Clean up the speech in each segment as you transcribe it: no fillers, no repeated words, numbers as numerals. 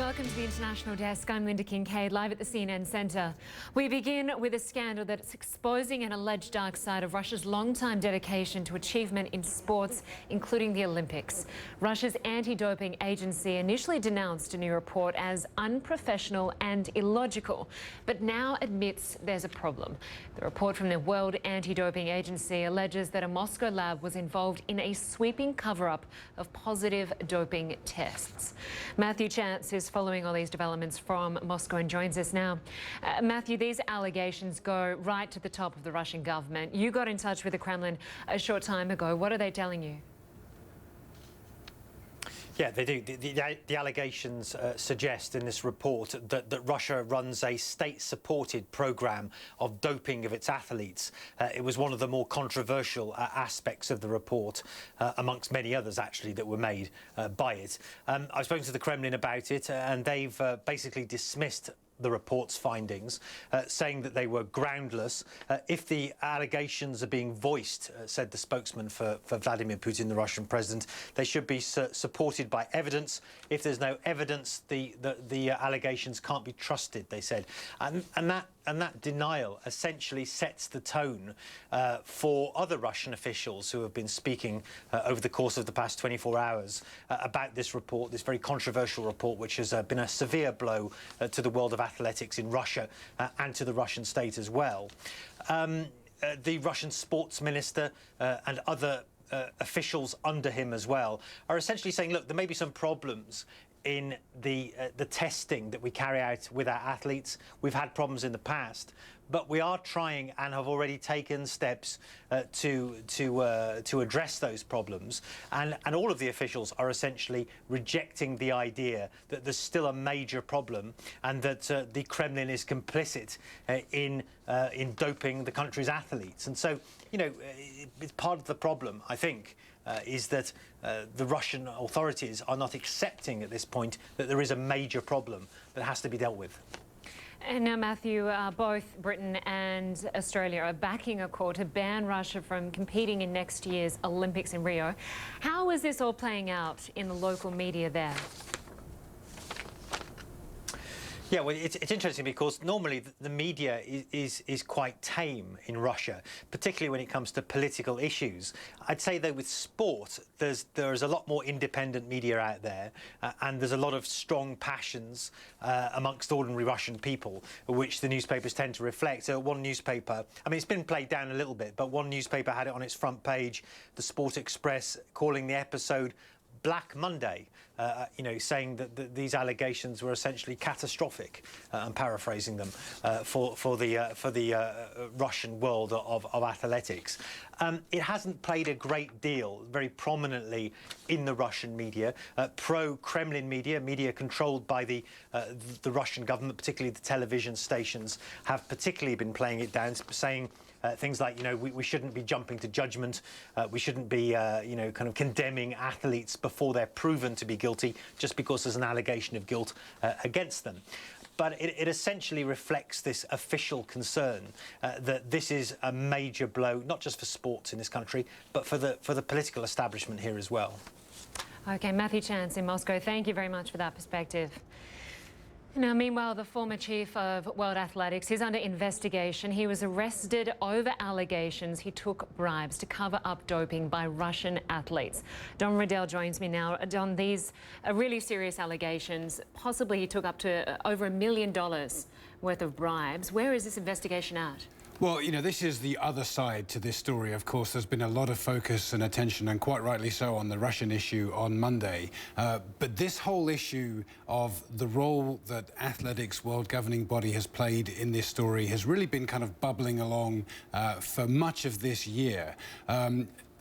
welcome to the International Desk. I'm Lynda Kinkade, live at the CNN Centre. We begin with a scandal that's exposing an alleged dark side of Russia's long-time dedication to achievement in sports, including the Olympics. Russia's anti-doping agency initially denounced a new report as unprofessional and illogical, but now admits there's a problem. The report from the World Anti-Doping Agency alleges that a Moscow lab was involved in a sweeping cover-up of positive doping tests. Matthew Chance is following all these developments from Moscow and joins us now. Matthew, these allegations go right to the top of the Russian government. You got in touch with the Kremlin a short time ago. What are they telling you? Yeah, they do. The allegations suggest in this report that Russia runs a state-supported programme of doping of its athletes. It was one of the more controversial aspects of the report, amongst many others, actually, that were made by it. I've spoken to the Kremlin about it, and they've basically dismissed the report's findings, saying that they were groundless. If the allegations are being voiced, said the spokesman for Vladimir Putin, the Russian president, they should be supported by evidence. If there's no evidence, the allegations can't be trusted, they said. And that denial essentially sets the tone for other Russian officials who have been speaking over the course of the past 24 hours about this report, this very controversial report, which has been a severe blow to the world of athletics in Russia and to the Russian state as well. The Russian sports minister and other officials under him as well are essentially saying, look, there may be some problems in the testing that we carry out with our athletes. We've had problems in the past, but we are trying and have already taken steps to address those problems. And all of the officials are essentially rejecting the idea that there's still a major problem and that the Kremlin is complicit in doping the country's athletes. And so, you know, it's part of the problem, I think, is that the Russian authorities are not accepting at this point that there is a major problem that has to be dealt with. And now, Matthew, both Britain and Australia are backing a call to ban Russia from competing in next year's Olympics in Rio. How is this all playing out in the local media there? Yeah, well, it's interesting because normally the media is quite tame in Russia, particularly when it comes to political issues. I'd say, though, with sport, there's a lot more independent media out there, and there's a lot of strong passions amongst ordinary Russian people, which the newspapers tend to reflect. So one newspaper, I mean, it's been played down a little bit, but one newspaper had it on its front page, the Sport Express, calling the episode Black Monday, you know, saying that these allegations were essentially catastrophic. I'm paraphrasing them for the Russian world of athletics. It hasn't played a great deal, very prominently, in the Russian media. Pro-Kremlin media controlled by the Russian government, particularly the television stations, have particularly been playing it down, saying things like, you know, we shouldn't be jumping to judgment. We shouldn't be, you know, kind of condemning athletes before they're proven to be guilty just because there's an allegation of guilt against them. But it essentially reflects this official concern that this is a major blow, not just for sports in this country, but for the political establishment here as well. OK, Matthew Chance in Moscow, thank you very much for that perspective. Now, meanwhile, the former chief of World Athletics is under investigation. He was arrested over allegations he took bribes to cover up doping by Russian athletes. Don Riddell joins me now. Don, these are really serious allegations. Possibly he took up to over $1 million worth of bribes. Where is this investigation at? Well, you know, this is the other side to this story. Of course, there's been a lot of focus and attention, and quite rightly so, on the Russian issue on Monday. But this whole issue of the role that athletics world governing body has played in this story has really been kind of bubbling along for much of this year.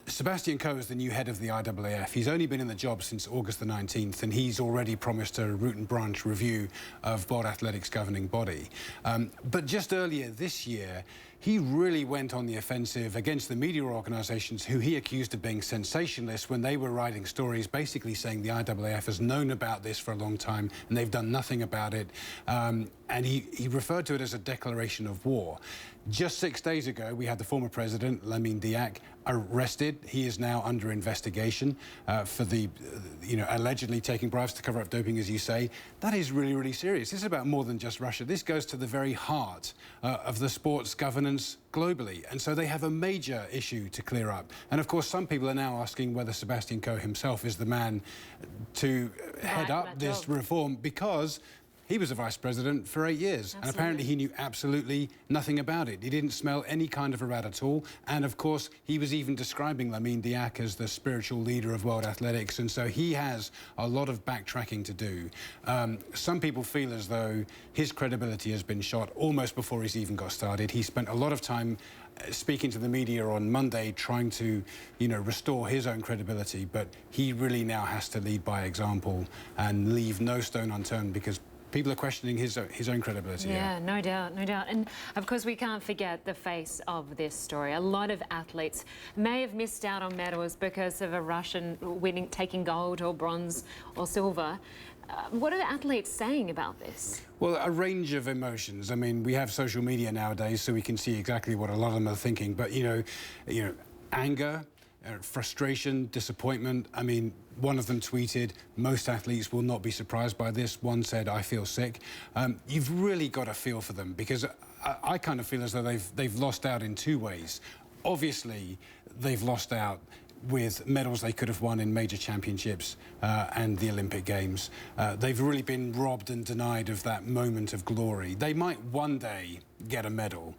Sebastian Coe is the new head of the IAAF. He's only been in the job since August the 19th, and he's already promised a root and branch review of World Athletics governing body. But just earlier this year, he really went on the offensive against the media organisations who he accused of being sensationalists when they were writing stories basically saying the IAAF has known about this for a long time and they've done nothing about it. And he referred to it as a declaration of war. Just 6 days ago, we had the former president, Lamine Diack, arrested. He is now under investigation for the, allegedly taking bribes to cover up doping, as you say. That is really, really serious. This is about more than just Russia. This goes to the very heart of the sports governance globally. And so they have a major issue to clear up. And of course, some people are now asking whether Sebastian Coe himself is the man to head up this reform, because he was a vice president for 8 years, and apparently he knew absolutely nothing about it. He didn't smell any kind of a rat at all. And of course, he was even describing Lamine Diack as the spiritual leader of world athletics. And so he has a lot of backtracking to do. Some people feel as though his credibility has been shot almost before he's even got started. He spent a lot of time speaking to the media on Monday, trying to, restore his own credibility. But he really now has to lead by example and leave no stone unturned, because people are questioning his own credibility. Yeah, no doubt, no doubt. And of course, we can't forget the face of this story. A lot of athletes may have missed out on medals because of a Russian taking gold or bronze or silver. What are the athletes saying about this? Well, a range of emotions. I mean, we have social media nowadays, so we can see exactly what a lot of them are thinking. But, anger, frustration, disappointment. I mean, one of them tweeted, "Most athletes will not be surprised by this." One said, "I feel sick." You've really got to feel for them, because I kind of feel as though they've lost out in two ways. Obviously, they've lost out with medals they could have won in major championships and the Olympic Games. They've really been robbed and denied of that moment of glory. They might one day get a medal,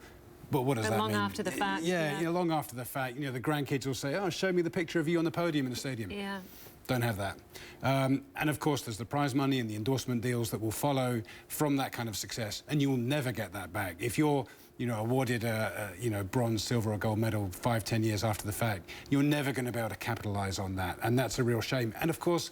but what does that mean? Long after the fact. Yeah, long after the fact. The grandkids will say, "Oh, show me the picture of you on the podium in the stadium." Yeah. Don't have that. And of course, there's the prize money and the endorsement deals that will follow from that kind of success, and you'll never get that back. If you're awarded a bronze, silver or gold medal 5, 10 years after the fact, you're never going to be able to capitalise on that, and that's a real shame. And of course,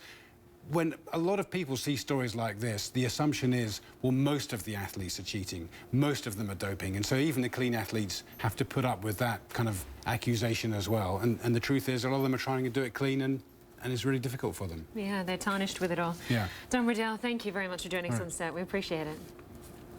when a lot of people see stories like this, the assumption is, well, most of the athletes are cheating, most of them are doping, and so even the clean athletes have to put up with that kind of accusation as well. And the truth is, a lot of them are trying to do it clean, and it's really difficult for them. Yeah, they're tarnished with it all. Yeah. Riddell, thank you very much for joining us on set. We appreciate it.